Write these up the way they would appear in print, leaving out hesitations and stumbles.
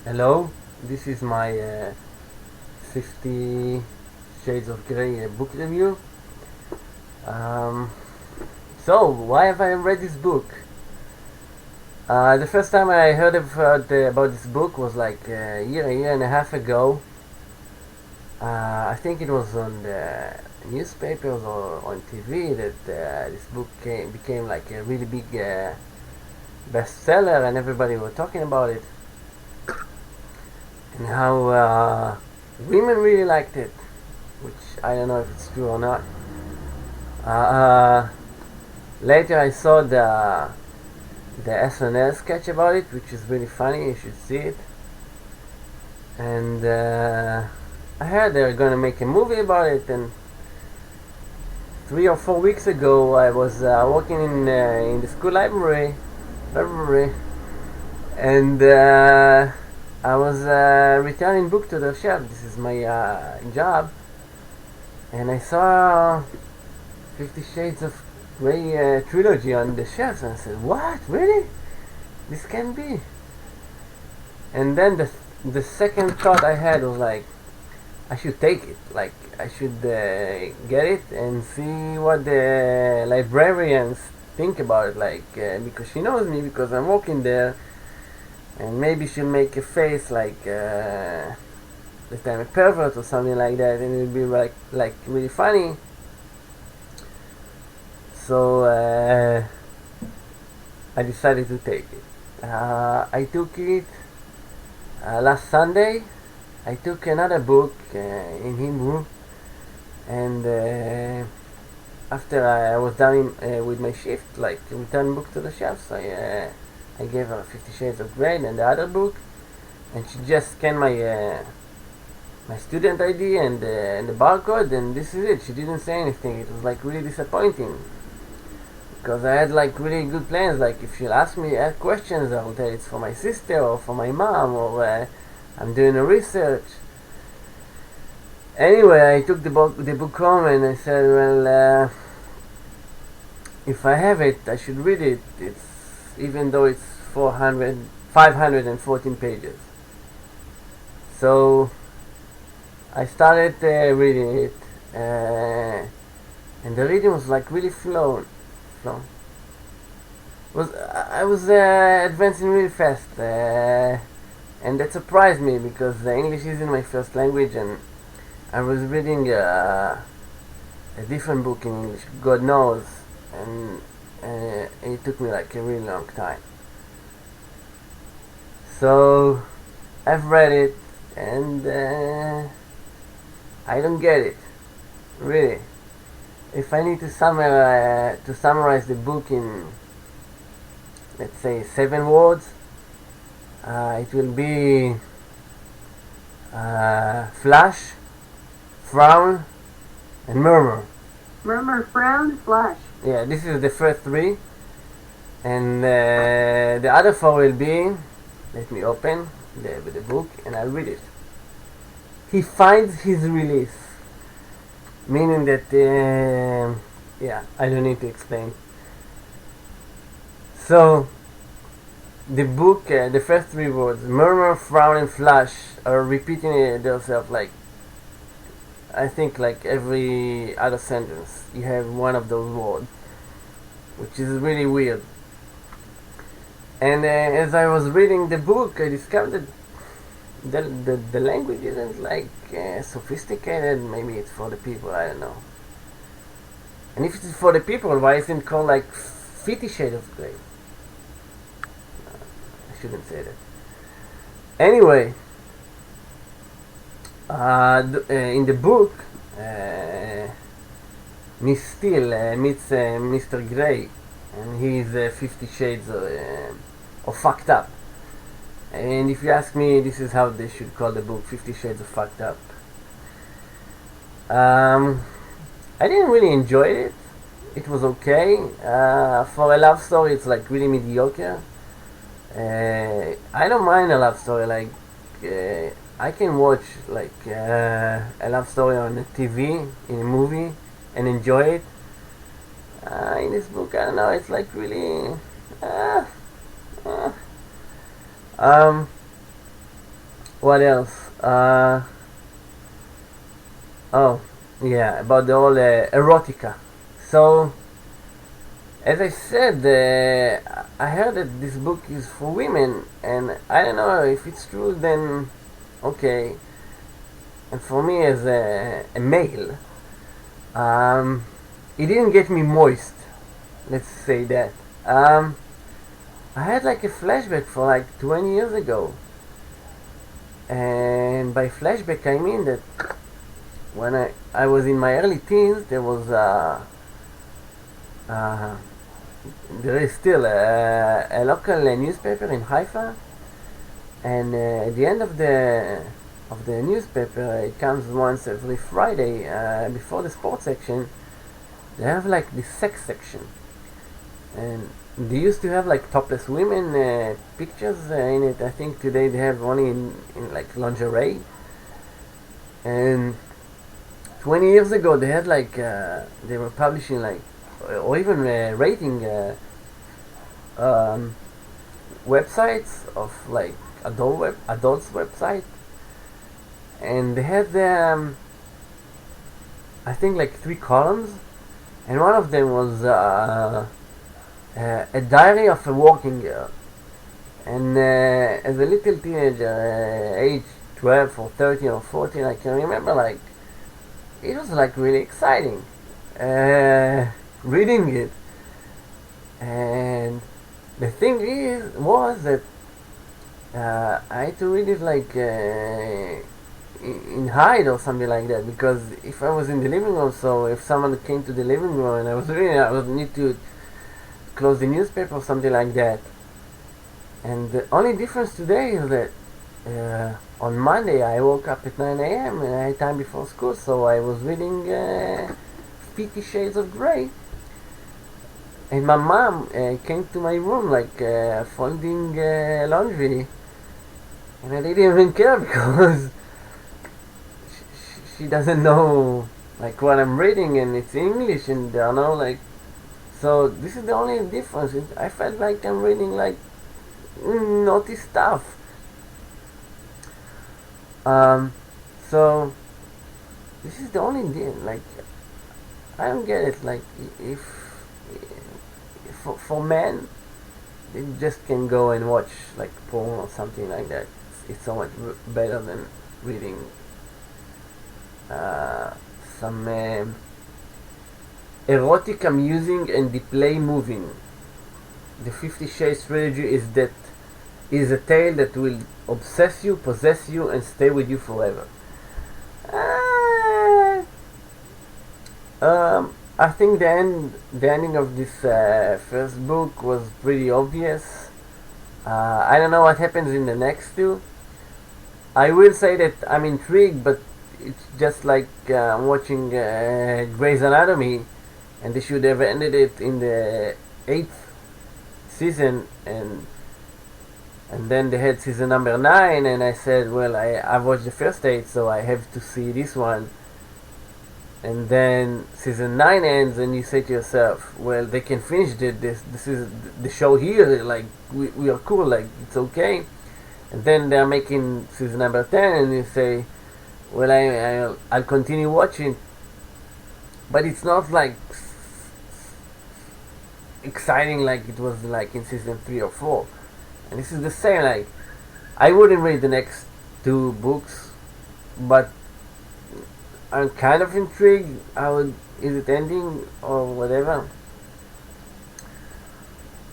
Hello, this is my 50 Shades of Grey book review. Um, why have I read this book? The first time I heard about this book was like a year and a half ago. I think it was on the newspapers or on TV that this book became like a really big bestseller, and everybody were talking about it, and how women really liked it, which I don't know if it's true or not. Uh, Later I saw the SNL sketch about it, which is really funny. You should see it. And I heard they're gonna make a movie about it. And 3 or 4 weeks ago, I was working in the school library, and I was returning book to the shelf. This is my job, and I saw 50 Shades of Grey trilogy on the shelves, and I said, "What? Really? This can be?" And then the second thought I had was like, I should take it. Like, I should get it and see what the librarians think about it. Like, because she knows me, because I'm working there, and maybe she'll make a face like that I'm a pervert or something like that, and it'll be like really funny. So I decided to take it. I took it last Sunday. I took another book in Hebrew, and after I was done with my shift, like return book to the shelves, I gave her 50 Shades of Grey and the other book, and she just scanned my student ID and the barcode, and this is it. She didn't say anything. It was like really disappointing, because I had like really good plans. Like, if she'll ask me questions, I'll tell it's for my sister or for my mom, or I'm doing a research. Anyway, I took the book home, and I said, well, if I have it, I should read it. It's, even though it's 514 pages. So I started reading it, and the reading was like really flown. I was advancing really fast, and that surprised me, because the English isn't my first language, and I was reading a different book in English, God knows, and it took me like a really long time. So I've read it, and I don't get it, really. If I need to summarize the book in, let's say, 7 words, it will be flash, frown, and murmur. Murmur, frown, flush. Yeah, this is the first 3, and the other 4 will be. Let me open the book and I'll read it. He finds his release, meaning that I don't need to explain. So the book, the first 3 words, murmur, frown, and flash, are repeating themselves, like, I think like every other sentence you have one of those words, which is really weird. And as I was reading the book, I discovered that the language isn't like sophisticated. Maybe it's for the people, I don't know. And if it's for the people, why isn't it called like 50 Shades of Grey? I shouldn't say that. Anyway, in the book, Miss Steele meets Mr. Grey, and he's 50 Shades of fucked up. And if you ask me, this is how they should call the book, 50 Shades of Fucked Up. I didn't really enjoy it. It was okay. For a love story, it's like really mediocre. I don't mind a love story. Like, I can watch like a love story on TV, in a movie, and enjoy it. In this book, I don't know. It's like really. what else? Oh, yeah, about the whole erotica. So, as I said, I heard that this book is for women, and I don't know if it's true. Then, okay. And for me, as a male, it didn't get me moist. Let's say that. I had like a flashback for like 20 years ago, and by flashback I mean that when I was in my early teens, there was uh, there is still a local newspaper in Haifa, and at the end of the newspaper, it comes once every Friday before the sports section. They have like the sex section, and they used to have like topless women pictures in it. I think today they have only in like lingerie. And 20 years ago they had like they were publishing like or even rating um, websites of like adults website, and they had I think like 3 columns, and one of them was a diary of a working girl. And as a little teenager, age 12 or 13 or 14, I can remember like it was like really exciting reading it. And the thing was that I had to read it like in hide or something like that, because if I was in the living room, so if someone came to the living room and I was reading, I would need to close the newspaper or something like that. And the only difference today is that on Monday I woke up at 9 a.m. and I had time before school, so I was reading 50 Shades of Grey. And my mom came to my room like folding laundry, and I didn't even care because she doesn't know like what I'm reading, and it's English, and there are no like. So this is the only difference. I felt like I'm reading like naughty stuff. So this is the only like I don't get it. Like if for men, they just can go and watch like porn or something like that. It's so much better than reading some erotic, amusing, and display moving. The 50 Shades trilogy is a tale that will obsess you, possess you, and stay with you forever. I think the ending of this first book was pretty obvious. I don't know what happens in the next two. I will say that I'm intrigued, but it's just like watching Grey's Anatomy, and they should have ended it in the 8th season, and then they had season number 9, and I said, well, I've watched the first 8, so I have to see this one. And then season 9 ends, and you say to yourself, well, they can finish this is the show here, like we are cool, like it's okay. And then they're making season number 10, and you say, well, I'll continue watching, but it's not like exciting like it was like in season 3 or 4. And this is the same, like I wouldn't read the next 2 books, but I'm kind of intrigued. Is it ending or whatever?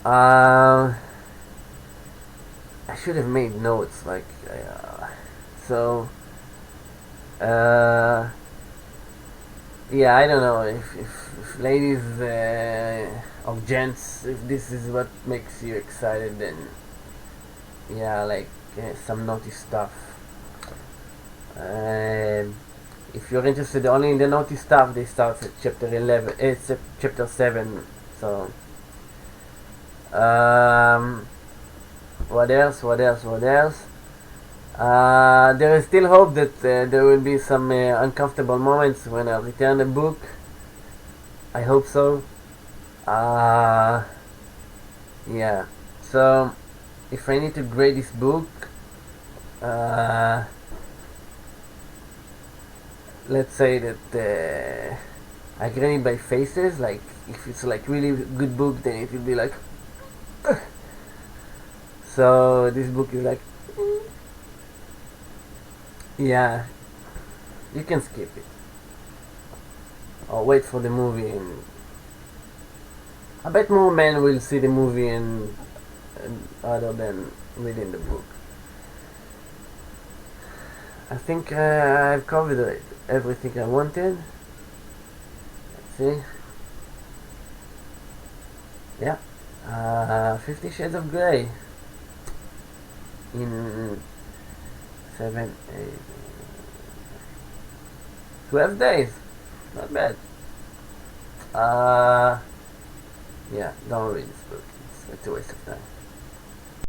I should have made notes, like so. Yeah, I don't know if ladies or gents, if this is what makes you excited, then yeah, like some naughty stuff. If you're interested only in the naughty stuff, they start at chapter 11. It's chapter 7. So, what else? There is still hope that there will be some uncomfortable moments when I return the book. I hope so. Yeah. So, if I need to grade this book, uh, let's say that I grade it by faces. Like if it's like really good book, then it will be like. So this book is like, yeah, you can skip it or wait for the movie. And I bet more men will see the movie and other than reading the book. I think I've covered it, everything I wanted. Let's see. Yeah. 50 Shades of Grey. In 7, 8, 12 days. Not bad. Yeah, don't read this book. It's a waste of time.